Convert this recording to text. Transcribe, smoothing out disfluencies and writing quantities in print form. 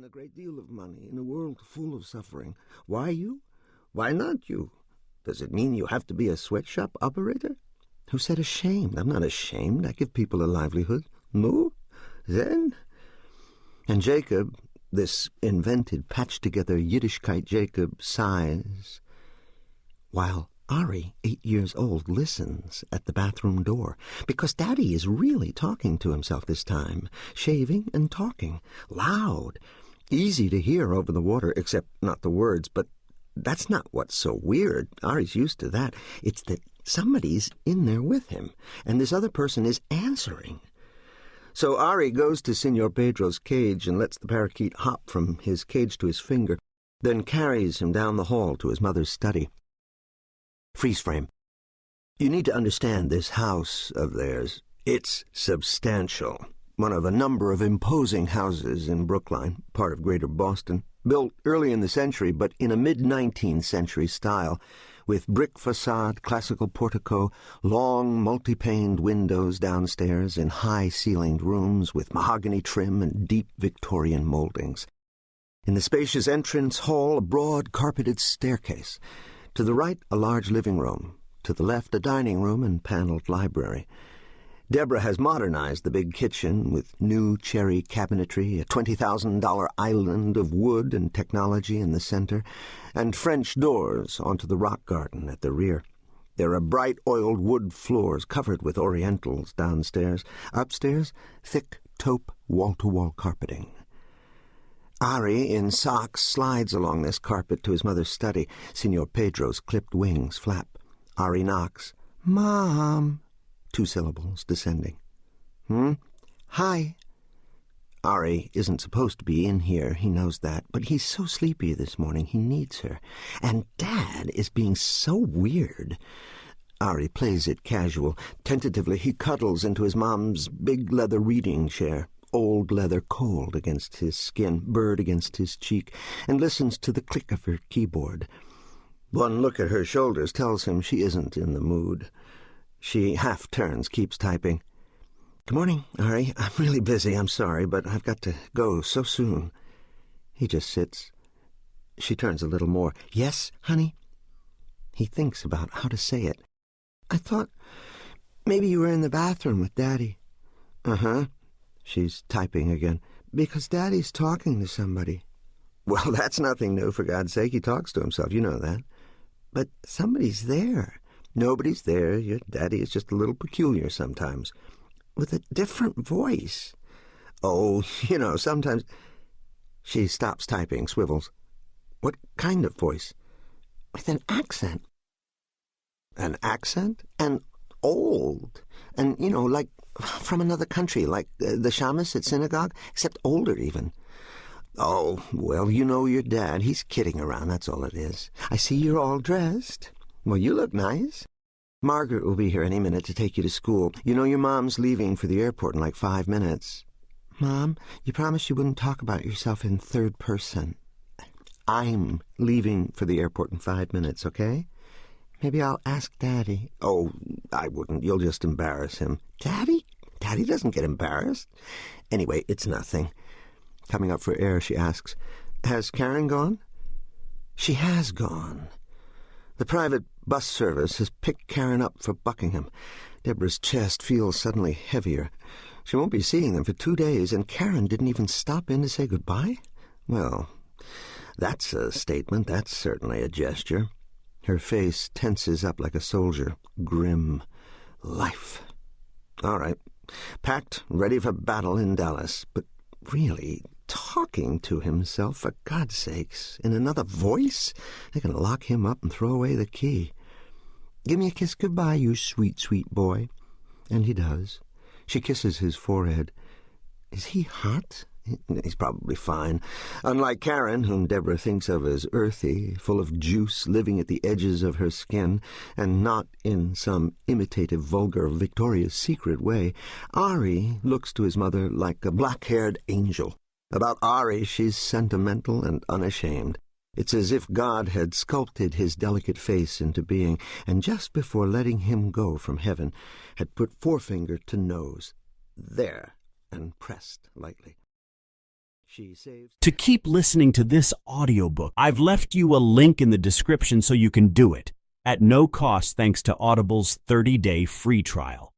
a great deal of money in a world full of suffering. Why you? Why not you? Does it mean you have to be a sweatshop operator? Who said ashamed? I'm not ashamed. I give people a livelihood. No? Then? And Jacob, this invented, patched-together Yiddishkeit Jacob, sighs, while Ari, 8 years old, listens at the bathroom door, because Daddy is really talking to himself this time, shaving and talking, loud, easy to hear over the water, except not the words, but that's not what's so weird. Ari's used to that. It's that somebody's in there with him, and this other person is answering. So Ari goes to Senor Pedro's cage and lets the parakeet hop from his cage to his finger, then carries him down the hall to his mother's study. Freeze frame. You need to understand this house of theirs. It's substantial. One of a number of imposing houses in Brookline, part of Greater Boston, built early in the century, but in a mid-19th century style, with brick facade, classical portico, long multi-paned windows downstairs in high-ceilinged rooms with mahogany trim and deep Victorian moldings. In the spacious entrance hall, a broad carpeted staircase. To the right, a large living room. To the left, a dining room and paneled library. Deborah has modernized the big kitchen with new cherry cabinetry, a $20,000 island of wood and technology in the center, and French doors onto the rock garden at the rear. There are bright oiled wood floors covered with orientals downstairs. Upstairs, thick taupe wall-to-wall carpeting. Ari, in socks, slides along this carpet to his mother's study. Senor Pedro's clipped wings flap. Ari knocks. "Mom." 2 syllables, descending. Hi. Ari isn't supposed to be in here, he knows that, but he's so sleepy this morning he needs her. And Dad is being so weird. Ari plays it casual. Tentatively, he cuddles into his mom's big leather reading chair. Old leather cold against his skin, bird against his cheek, and listens to the click of her keyboard. One look at her shoulders tells him she isn't in the mood. She half turns, keeps typing. "Good morning, Ari. I'm really busy, I'm sorry, but I've got to go so soon." He just sits. She turns a little more. "Yes, honey?" He thinks about how to say it. "I thought maybe you were in the bathroom with Daddy." "Uh-huh." She's typing again. "Because Daddy's talking to somebody." "Well, that's nothing new, for God's sake. He talks to himself, you know that." "But somebody's there." "Nobody's there. Your Daddy is just a little peculiar sometimes." "With a different voice." "Oh, you know, sometimes—" She stops typing, swivels. "What kind of voice?" "With an accent." "An accent? And old. And, you know, like from another country, like the shamus at synagogue, except older even." "Oh, well, you know your Dad. He's kidding around, that's all it is. I see you're all dressed. Well, you look nice. Margaret will be here any minute to take you to school. You know your Mom's leaving for the airport in like 5 minutes. Mom, you promised you wouldn't talk about yourself in third person. I'm leaving for the airport in 5 minutes, okay? Maybe I'll ask Daddy." "Oh, I wouldn't. You'll just embarrass him." "Daddy? Daddy doesn't get embarrassed." "Anyway, it's nothing." Coming up for air, she asks, "Has Karen gone?" She has gone. The private bus service has picked Karen up for Buckingham. Deborah's chest feels suddenly heavier. She won't be seeing them for 2 days, and Karen didn't even stop in to say goodbye? Well, that's a statement. That's certainly a gesture. Her face tenses up like a soldier. Grim. Life. All right. Packed, ready for battle in Dallas. But really, talking to himself, for God's sakes, in another voice? They can lock him up and throw away the key. "Give me a kiss goodbye, you sweet, sweet boy." And he does. She kisses his forehead. Is he hot? He's probably fine. Unlike Karen, whom Deborah thinks of as earthy, full of juice, living at the edges of her skin, and not in some imitative, vulgar, Victoria's Secret way, Ari looks to his mother like a black-haired angel. About Ari, she's sentimental and unashamed. It's as if God had sculpted his delicate face into being, and just before letting him go from heaven, had put forefinger to nose. There, and pressed lightly. She saves... To keep listening to this audiobook, I've left you a link in the description so you can do it, at no cost thanks to Audible's 30-day free trial.